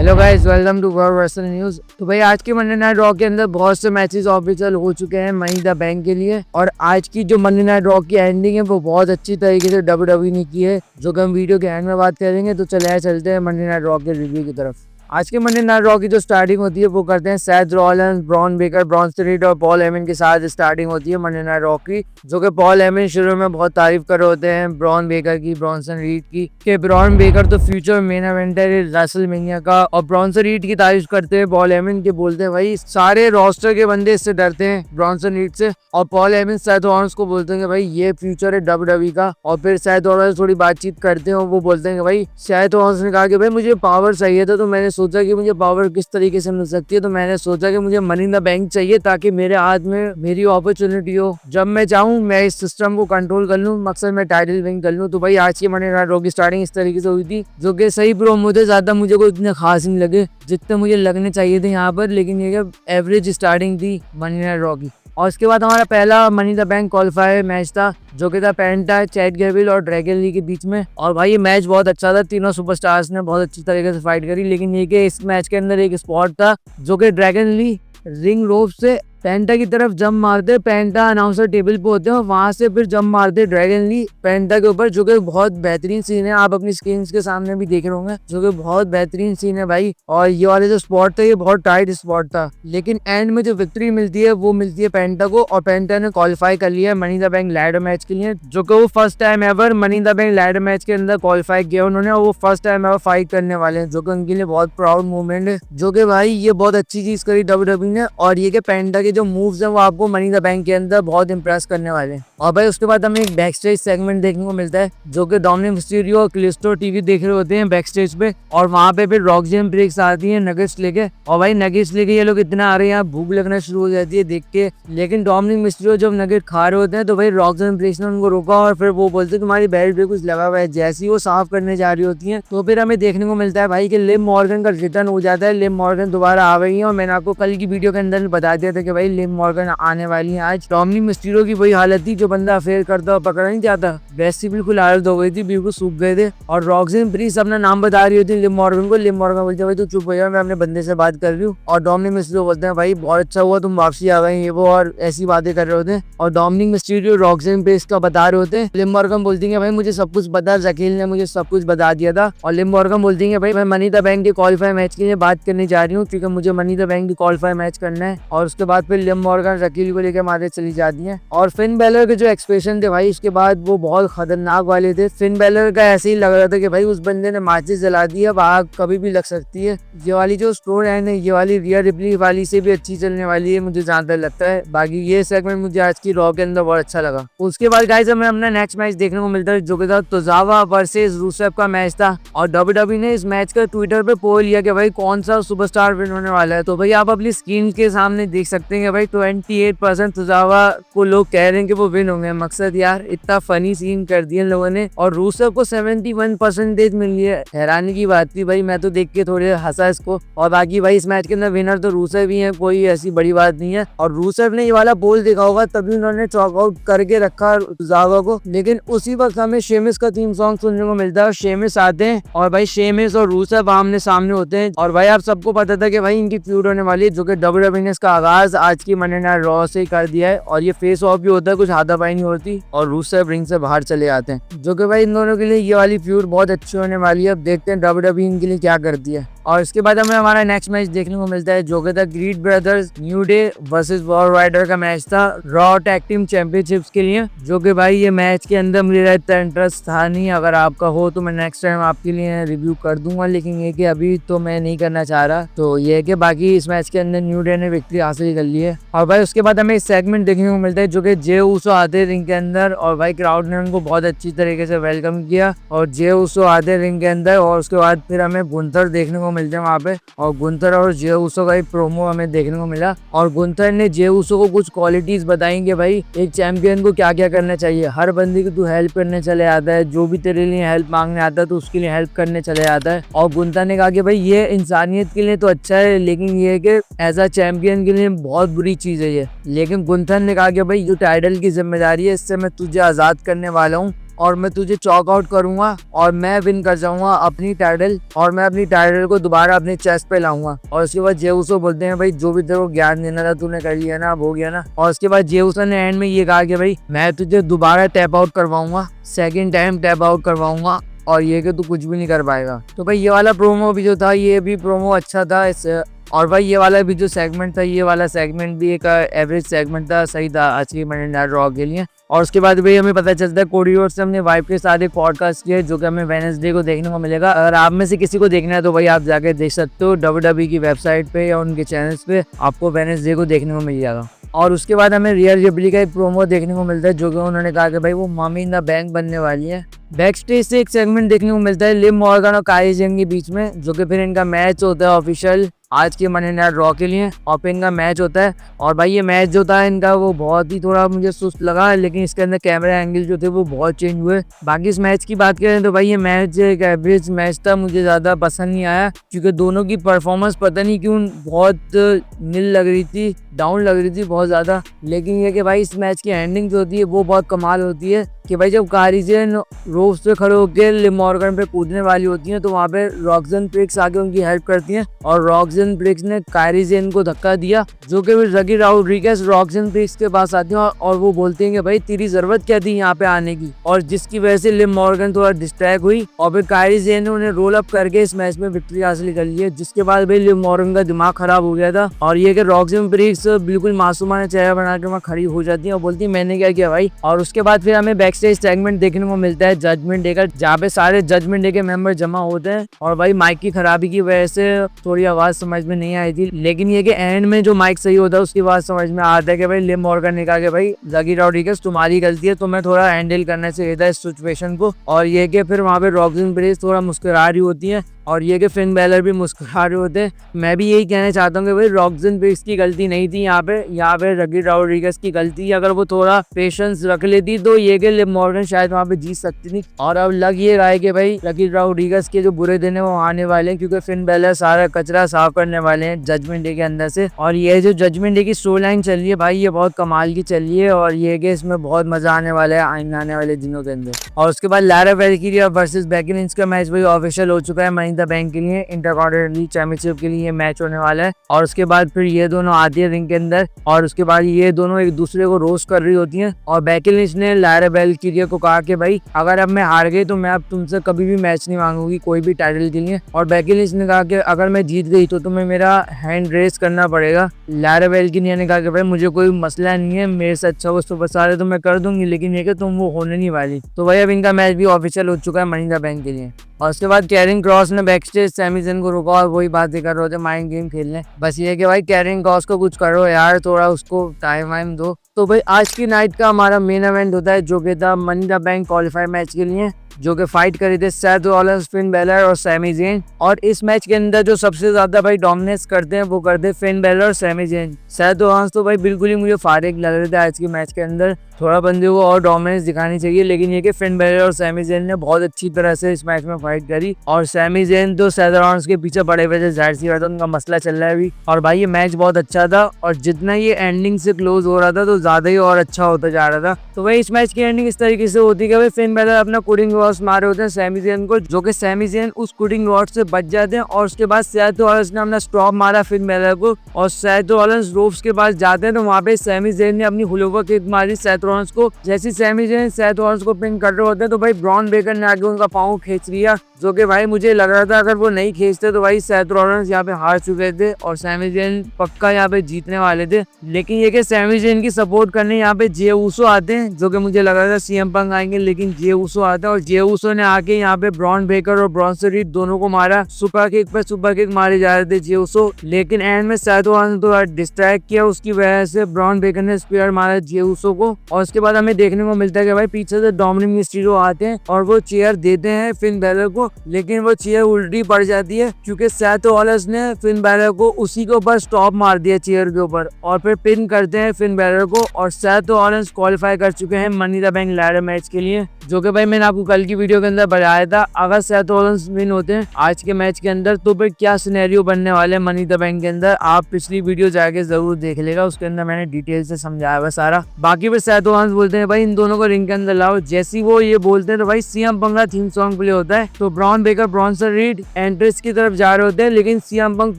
Hello guys, welcome to world wrestling news. तो भाई आज की मंडे नाइट रॉ के अंदर बहुत से मैचेस ऑफिशियल हो चुके हैं मनी द बैंक के लिए। और आज की जो मंडे नाइट रॉ की एंडिंग है वो बहुत अच्छी तरीके से डब्ल्यूडब्ल्यूई ने की है, जो कि हम वीडियो के एंड में बात करेंगे। तो चलते हैं मंडे नाइट रॉ के रिव्यू की तरफ। आज के मंडे नाइट रॉ की जो स्टार्टिंग होती है वो करते हैं Seth Rollins, Bron Breakker, Bron Street और पॉल हेमन के साथ स्टार्टिंग होती है मंडे नाइट रॉ की, जो कि पॉल हेमन शुरू में बहुत तारीफ कर रहे होते हैं ब्रॉन बेकर की, ब्रॉन्सन रीड की, कि ब्रॉन बेकर तो फ्यूचर मेन इवेंटर है रेसलमेनिया का। और ब्रॉन्सन रीड की तारीफ करते हैं पॉल हेमन के, बोलते हैं भाई सारे रोस्टर के बंदे इससे डरते हैं ब्रॉन्सन रीड से। और पॉल हेमन सेथ रॉलिन्स को बोलते हैं कि भाई ये फ्यूचर है डब्ल्यूडब्ल्यूई का। और फिर सेथ रॉलिन्स थोड़ी बातचीत करते हैं और वो बोलते हैं कि भाई सेथ रॉलिन्स ने कहा कि भाई मुझे पावर चाहिए था, तो मैंने सोचा कि मुझे पावर किस तरीके से मिल सकती है, तो मैंने सोचा कि मुझे मनी इन द बैंक चाहिए ताकि मेरे हाथ में मेरी अपॉर्चुनिटी हो, जब मैं चाहूँ मैं इस सिस्टम को कंट्रोल कर लूँ, मकसद मैं टाइटल विन कर लूँ। तो भाई आज की मनी नाइट रॉ की स्टार्टिंग इस तरीके से हुई थी, जो कि सही प्रोमो थे, ज्यादा मुझे कोई इतने खास नहीं लगे जितने मुझे लगने चाहिए थे यहाँ पर, लेकिन ये एवरेज स्टार्टिंग थी मनी नाइट रॉ की। और उसके बाद हमारा पहला money the bank qualifier match था, जो कि था पेंटा, चैट गैबिल और ड्रैगन ली के बीच में। और भाई ये मैच बहुत अच्छा था, तीनों सुपरस्टार्स ने बहुत अच्छी तरीके से फाइट करी। लेकिन ये कि इस मैच के अंदर एक स्पॉट था, जो कि ड्रैगन ली रिंग रोप से पेंटा की तरफ जंप मारते, पेंटा अनाउंसर टेबल पे होते हैं और वहां से फिर जंप मारते ड्रैगन ली पेंटा के ऊपर, जो कि बहुत बेहतरीन सीन है। आप अपनी स्क्रीन के सामने भी देख रहे होंगे, जो कि बहुत बेहतरीन सीन है भाई। और ये वाले जो स्पॉट था ये बहुत टाइट स्पॉट था, लेकिन एंड में जो विक्ट्री मिलती है वो मिलती है पेंटा को। और पेंटा ने क्वालिफाई कर लिया money the bank ladder match के लिए, जो कि वो first time ever money the bank ladder match के अंदर क्वालिफाई किया उन्होंने। और वो फर्स्ट टाइम एवर फाइट करने वाले हैं, जो कि उनके लिए बहुत प्राउड मोमेंट है, जो कि भाई ये बहुत अच्छी चीज करी डब्ल्यूडब्ल्यूई ने। और ये कि पेंटा के जो मूव्स हैं वो आपको मनी द बैंक के अंदर बहुत इंप्रेस करने वाले हैं। और भाई उसके बाद हमें एक बैक स्टेज सेगमेंट देखने को मिलता है, जो कि डोमिनिक मिस्टीरियो और क्लिस्टो टीवी देख रहे होते हैं बैक स्टेज पे। और वहां पे फिर रॉक्सजेन ब्रेक्स आती है नगेट्स लेके। और भाई नगेट्स लेके ये लोग इतना आ रहे हैं, यहाँ भूख लगना शुरू हो जाती है देख के। लेकिन डोमिनिक मिस्टीरियो जब नगेट खा रहे होते हैं तो भाई रॉक्सजेन ब्रेक्स ने उनको रोका और फिर वो बोलते हैं तुम्हारी बेल्ट पे कुछ लगा हुआ है। जैसे ही वो साफ करने जा रही होती है तो फिर हमें देखने को मिलता है भाई कि लिव मॉर्गन का रिटर्न हो जाता है। लिव मॉर्गन दोबारा आ गई है और मैंने आपको कल की वीडियो के अंदर बता दिया था कि भाई लिव मॉर्गन आने वाली है आज। डोमिनिक मिस्टीरियो की वही हालत थी, जो बंदा अफेयर करता और पकड़ा नहीं जाता, वैसी बिल्कुल हालत हो गई थी, बिल्कुल सूख गए थे। और रॉक्सजेन ब्रेक्स अपना नाम बता रही होती लिव मॉर्गन को। लिव मॉर्गन बोलते भाई तू चुप हो जा, मैं अपने बंदे से बात कर रही हूँ। और डोमिनिक मिस्टीरियो बोलते हैं भाई बहुत अच्छा हुआ तुम वापसी आ गए, ये वो और ऐसी बातें कर रहे होते हैं। और डोमिनिक मिस्टीरियो रॉक्सजेन ब्रेक्स का बता रहे होते हैं। लिव मॉर्गन बोलती है भाई मुझे सब कुछ पता, जकील ने मुझे सब कुछ बता दिया था। और लिव मॉर्गन बोलती है भाई मैं मनी द बैंक के क्वालिफाई मैच के लिए बात करने जा रही हूँ, क्योंकि मुझे मनी द बैंक की क्वालिफाई मैच करना है। और उसके बाद फिर लिव मॉर्गन जकील को लेकर मारे चली जाती है। और फिन बैलर के जो एक्सप्रेशन थे भाई इसके बाद वो बहुत खतरनाक वाले थे। फिन बैलर का ऐसे ही लग रहा था कि भाई उस बंदे ने माचिस जला दी, अब आग कभी भी लग सकती है। ये वाली जो स्टोर लाइन है ये वाली रिया रिप्ली वाली से भी अच्छी चलने वाली है, मुझे जहाँ तक लगता है। बाकी ये सेगमेंट मुझे आज की रॉ के अंदर बहुत अच्छा लगा। उसके बाद गाइस हमें अपना नेक्स्ट मैच देखने को मिलता है, जो कि था तोजावा वर्सेस रूसेफ का मैच था। और डब्ल्यूडब्ल्यूई ने इस मैच का ट्विटर पे पोल लिया कि भाई कौन सा सुपरस्टार विन होने वाला है। तो भाई आप अपनी स्क्रीन के सामने देख सकते हैं कि भाई 28% तोजावा को लोग कह रहे हैं कि वो विन होंगे। मकसद यार इतना फनी सीन कर दिया लोगों ने। और रूसेफ को 71% मिली है, हैरानी की बात थी भाई, मैं तो देख के थोड़े हंसा इसको। और बाकी भाई इस मैच के अंदर विनर तो रूसेफ ही है, कोई ऐसी बड़ी बात नहीं है। और रूसेफ ने ये वाला पोल देखा होगा तभी उन्होंने चॉकआउट करके रखा तोजावा को। लेकिन उसी वक्त हमें शेमिस का थीम सॉन्ग सुनने को मिलता है, शेमिस आते हैं और भाई शेमिस और रूसेफ आमने सामने होते हैं। और भाई आप सबको पता था कि भाई इनकी फ्यूड होने वाली है, जो कि डब्ल्यूडब्ल्यूई ने इसका आगाज आज की मंडे नाइट रॉ से कर दिया है। और ये फेस ऑफ भी होता है, कुछ हाथापाई नहीं होती और रूसेफ रिंग से बाहर चले आते हैं, जो कि भाई इन दोनों के लिए ये वाली फ्यूड बहुत अच्छी होने वाली है। अब देखते हैं डब्ल्यूडब्ल्यूई इनके लिए क्या करती है। और इसके बाद हमें हमारा नेक्स्ट मैच देखने को मिलता है, जो कि था Creed Brothers New Day versus War Raider का मैच था रॉ टैग टीम चैंपियनशिप्स के लिए। जो कि भाई ये मैच के अंदर मुझे इतना इंटरेस्ट था नहीं, अगर आपका हो तो मैं नेक्स्ट टाइम आपके लिए रिव्यू कर दूंगा, लेकिन ये कि अभी तो मैं नहीं करना चाह रहा। तो ये है कि बाकी इस मैच के अंदर न्यू डे ने विक्ट्री हासिल कर ली है। और भाई उसके बाद हमें एक सेगमेंट देखने को मिलता है, जो कि जे ऊसो आते रिंग के अंदर और भाई क्राउड ने उनको बहुत अच्छी तरीके से वेलकम किया। और जे ऊसो आते रिंग के अंदर और उसके बाद फिर हमें गुंथर देखने को मिलते हैं वहाँ पे। और गुंथर और जे ऊसो का एक प्रोमो हमें देखने को मिला और गुंथर ने जे ऊसो को कुछ क्वालिटीज बताई कि भाई एक चैंपियन को क्या क्या करना चाहिए। हर बंदे की तू हेल्प करने चले आता है, जो भी तेरे लिए हेल्प मांगने आता है तो उसके लिए हेल्प करने चले जाता है। और गुंथर ने कहा कि भाई ये इंसानियत के लिए तो अच्छा है, लेकिन ये कि एज अ चैंपियन के लिए बहुत बुरी चीज है ये। लेकिन गुंथर ने कहा कि भाई जो टाइटल की जिम्मेदारी है इससे मैं तुझे आजाद करने वाला हूँ और मैं तुझे चॉक आउट करूंगा और मैं विन कर जाऊंगा अपनी टाइटल, और मैं अपनी टाइटल को दोबारा अपने चेस्ट पे लाऊंगा। और उसके बाद जे उसो बोलते हैं भाई जो भी तेरे को ज्ञान देना था तूने कर लिया ना, अब हो गया ना। और उसके बाद जे उसो ने एंड में ये कहा कि भाई मैं तुझे दोबारा टैप आउट करवाऊंगा, सेकंड टाइम टैप आउट करवाऊंगा, और ये कि तू कुछ भी नहीं कर पाएगा। तो भाई ये वाला प्रोमो भी जो था, ये भी प्रोमो अच्छा था और भाई ये वाला भी जो सेगमेंट था, ये वाला सेगमेंट भी एक एवरेज सेगमेंट था, सही था आज की मंडे नाइट रॉ के लिए। और उसके बाद भाई हमें पता चलता है कोडी रोड्स से हमने वाइफ के साथ एक पॉडकास्ट किया जो कि हमें वेडनेसडे को देखने को मिलेगा। अगर आप में से किसी को देखना है तो भाई आप जाके देख सकते हो WWE की वेबसाइट पे या उनके चैनल्स पे, आपको वेडनेसडे को देखने को मिल जाएगा। और उसके बाद हमें रियल रिप्ली का एक प्रोमो देखने को मिलता है जो कि उन्होंने कहा कि भाई वो मनी इन द बैंक बनने वाली है। बैक स्टेज से एक सेगमेंट देखने को मिलता है लिव मॉर्गन और काइली जेन के बीच में, जो कि फिर इनका मैच होता है ऑफिशियल आज के मंडे नाइट रॉ के लिए, और फिर इनका मैच होता है। और भाई ये मैच जो था इनका वो बहुत ही थोड़ा मुझे सुस्त लगा, लेकिन इसके अंदर कैमरा एंगल जो थे वो बहुत चेंज हुए। बाकी इस मैच की बात करें तो भाई ये मैच एक एवरेज मैच था, मुझे ज़्यादा पसंद नहीं आया क्योंकि दोनों की परफॉर्मेंस पता नहीं क्यों बहुत नील लग रही थी, डाउन लग रही थी बहुत ज़्यादा। लेकिन ये कि भाई इस मैच की एंडिंग जो होती है वो बहुत कमाल होती है कि भाई जब काइली जेन रोप्स पे खड़े होकर लिव मॉर्गन पे कूदने वाली होती हैं तो वहाँ पे रॉक्सन प्रिक्स आके उनकी हेल्प करती हैं, और रॉक्सन प्रिक्स ने काइली जेन को धक्का दिया, जो कि फिर रकी रॉड्रिगेज रॉक्सन प्रिक्स के पास आती हैं और वो बोलती हैं कि भाई तेरी जरूरत क्या थी यहाँ पे आने की, और जिसकी वजह से लिव मॉर्गन थोड़ा डिस्ट्रैक्ट हुई और फिर काइली जेन ने उन्हें रोल अप करके इस मैच में विक्ट्री हासिल कर ली है। जिसके बाद भाई लिव मॉर्गन का दिमाग खराब हो गया था, और ये कि रॉक्सन प्रिक्स बिल्कुल मासूमाना चेहरा बना के वहाँ खड़ी हो जाती है और बोलती है मैंने क्या किया भाई। और उसके बाद फिर हमें बैक स्टेज सेगमेंट देखने को मिलता है जजमेंट डे का, जहाँ पे सारे जजमेंट डे के मेंबर जमा होते हैं। और भाई माइक की खराबी की वजह से थोड़ी आवाज समझ में नहीं आई थी, लेकिन ये कि एंड में जो माइक सही होता है उसकी आवाज समझ में आता है कि भाई लिव मॉर्गन ने कहा कि भाई रकी रॉड्रिगेज तुम्हारी गलती है, तुम्हें थोड़ा हैंडल करना चाहिए था इस सिचुएशन को। और ये कि फिर वहाँ पे रॉक्सन प्रिक्स थोड़ा मुस्कुरा रही होती है और ये कि फिन बैलर भी मुस्कुरा रहे होते हैं। मैं भी यही कहना चाहता हूँ कि भाई रॉक्सन प्रिक्स की गलती नहीं थी यहाँ पे रकी रॉड्रिगेज की गलती है। अगर वो थोड़ा पेशेंस रख लेती तो ये कि लिव मॉर्गन शायद वहाँ पे जीत सकती थी। और अब लग ये रहा है कि भाई रकी रॉड्रिगेज के जो बुरे दिन है वो आने वाले हैं, क्योंकि फिन बैलर सारा कचरा साफ करने वाले हैं जजमेंट डे के अंदर से। और ये जो जजमेंट डे की स्टोरी लाइन चल रही है भाई ये बहुत कमाल की चल रही है, और ये कि इसमें बहुत मजा आने वाला है आने वाले दिनों के अंदर। और उसके बाद लारा वेल्किरिया वर्सेस बेकी लिंच का मैच भाई ऑफिशियल हो चुका है मनी इन द बैंक के लिए, इंटरकॉन्टिनेंटल चैंपियनशिप के लिए मैच होने वाला है। और उसके बाद फिर ये दोनों आती है रिंग के अंदर, और उसके बाद ये दोनों एक दूसरे को रोस्ट कर रही होती हैं। और बेकी लिंच ने लारा वेल्किरिया को कहा कि भाई अगर अब मैं हार गई तो मैं अब तुमसे कभी भी मैच नहीं मांगूंगी कोई भी टाइटल के लिए। और बेकी लिंच ने कहा कि अगर मैं जीत गई तो तुम्हें मेरा हैंड रेस करना पड़ेगा। लारा वेल्किरिया ने कहा कि भाई मुझे कोई मसला नहीं है, मेरे से अच्छा वो सुपरस्टार है तो मैं कर दूंगी, लेकिन ये कि तुम वो होने नहीं वाली। तो भाई अब इनका मैच भी ऑफिशियल हो चुका है मनी इन द बैंक के लिए। और उसके बाद कैरिंग क्रॉस ने बैक स्टेज सैमी ज़ेन को रुका और वही बातें कर रहे थे माइंड गेम खेलने। बस ये कि भाई कैरिंग क्रॉस को कुछ करो यार, थोड़ा उसको टाइम वाइम दो। तो भाई आज की नाइट का हमारा मेन इवेंट होता है जो कि था money in the bank qualifier match के लिए, जो कि फाइट करे थे सेथ रॉलिंस, फिन बैलर और सैमी ज़ेन। और इस मैच के अंदर जो सबसे ज्यादा भाई डोमिनेट करते हैं वो करते हैं फिन बैलर और सैमी ज़ेन। सेथ रॉलिंस तो भाई बिल्कुल ही मुझे फारिग लग रहे थे आज के मैच के अंदर, थोड़ा बंदे को और डोमिनेंस दिखानी चाहिए, लेकिन ये कि फिन बैलर और सैमी ज़ेन ने बहुत अच्छी तरह से इस मैच में फाइट करी। और सैमी ज़ेन तो सेथ रॉलिंस के पीछे पड़े हुए थे, जाहिर सी बात है उनका मसला चल रहा है अभी। और भाई ये मैच बहुत अच्छा था, और जितना ये एंडिंग से क्लोज हो रहा था तो ज्यादा ही और अच्छा होता जा रहा था। तो भाई इस मैच की एंडिंग इस तरीके से होती है कि भाई फिन बैलर अपना कुडिंग रॉड्स मारे होते हैं सैमी ज़ेन को, जो कि सैमी ज़ेन उस कुडिंग रॉड से बच जाते हैं। और उसके बाद सेथ रॉलिंस ने अपना स्टॉप मारा फिन बैलर को, और सेथ रॉलिंस रोप्स के पास जाते हैं तो वहाँ पे सैमी ज़ेन ने अपनी हुलोवर किक मारी सेथ रॉलिंस को। जैसे सैमी ज़ेन सेथ रॉलिंस को पिन कर रहे होते हैं तो भाई ब्रॉन बेकर ने आगे उनका पाँव खींच लिया, जो कि भाई मुझे लग रहा था अगर वो नहीं खींचते तो भाई सेथ रॉलिंस यहाँ पे हार चुके थे और सैमी ज़ेन पक्का यहाँ पे जीतने वाले थे। लेकिन ये कि सैमी ज़ेन की सपोर्ट करने यहाँ पे जे ऊसो आते हैं, जो कि मुझे लग रहा था सीएम पंक आएंगे, लेकिन जे ऊसो आता है और जे ऊसो ने आके यहाँ पे ब्रॉन बेकर और ब्रॉन्सन रीड दोनों को मारा। सुपर किक पे सुपर किक मारे जा रहे थे जे ऊसो, लेकिन एंड में सेथ रॉलिंस ने तो डिस्ट्रैक्ट किया, उसकी वजह से ब्रॉन बेकर ने स्पीयर मारा जे ऊसो को। और उसके बाद हमें देखने को मिलता है कि भाई पीछे से डोमिनिक मिस्टीरियो आते हैं और वो चेयर देते हैं फिन बैलर को, लेकिन वो चेयर उल्टी पड़ जाती है क्योंकि सेथ रॉलिंस ने फिन बैलर को उसी के ऊपर स्टॉप मार दिया चेयर के ऊपर, और फिर पिन करते हैं फिन बैलर को। और सेथ रॉलिंस क्वालिफाई कर चुके हैं money in the bank ladder match के लिए, जो कि भाई मैंने आपको कल कल की वीडियो के अंदर बताया था, अगर सेथ रॉलिंस विन होते हैं आज के मैच के अंदर तो फिर क्या सिनेरियो बनने वाले मनी द बैंक के अंदर। आप पिछली वीडियो जाके जरूर देख लेगा, उसके अंदर मैंने डिटेल से समझाया हुआ सारा। बाकी फिर सेथ रॉलिंस बोलते हैं भाई इन दोनों को रिंग के अंदर लाओ। जैसी वो ये बोलते हैं तो भाई सीएम पंक का थीम सॉन्ग प्ले होता है, तो Bron Breakker Bronson Reed entrance की तरफ जा रहे होते हैं, लेकिन सीएम पंक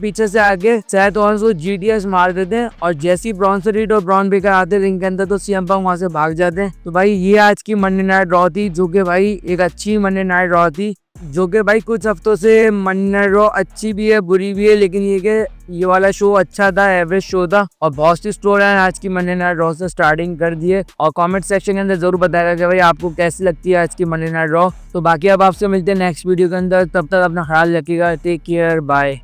पीछे से आगे सेथ रॉलिंस को जीटीएस मार देते हैं और जैसी ब्रॉन्सन रीड और ब्रॉन बेकर आते हैं रिंग के अंदर तो सीएम पंक वहां से भाग जाते हैं। तो भाई ये आज की मंडे नाइट रॉ थी, जो कि भाई एक अच्छी मंडे नाइट रॉ थी, जो कि भाई कुछ हफ्तों से मंडे नाइट रॉ अच्छी भी है बुरी भी है, लेकिन ये वाला शो अच्छा था, एवरेज शो था और बहुत सी स्टोरी है आज की मंडे नाइट रॉ से स्टार्टिंग कर दिए। और कमेंट सेक्शन के अंदर जरूर बताएगा कि भाई आपको कैसी लगती है आज की मंडे नाइट रॉ। तो बाकी अब आपसे मिलते हैं नेक्स्ट वीडियो के अंदर, तब तक अपना ख्याल रखिएगा, टेक केयर, बाय।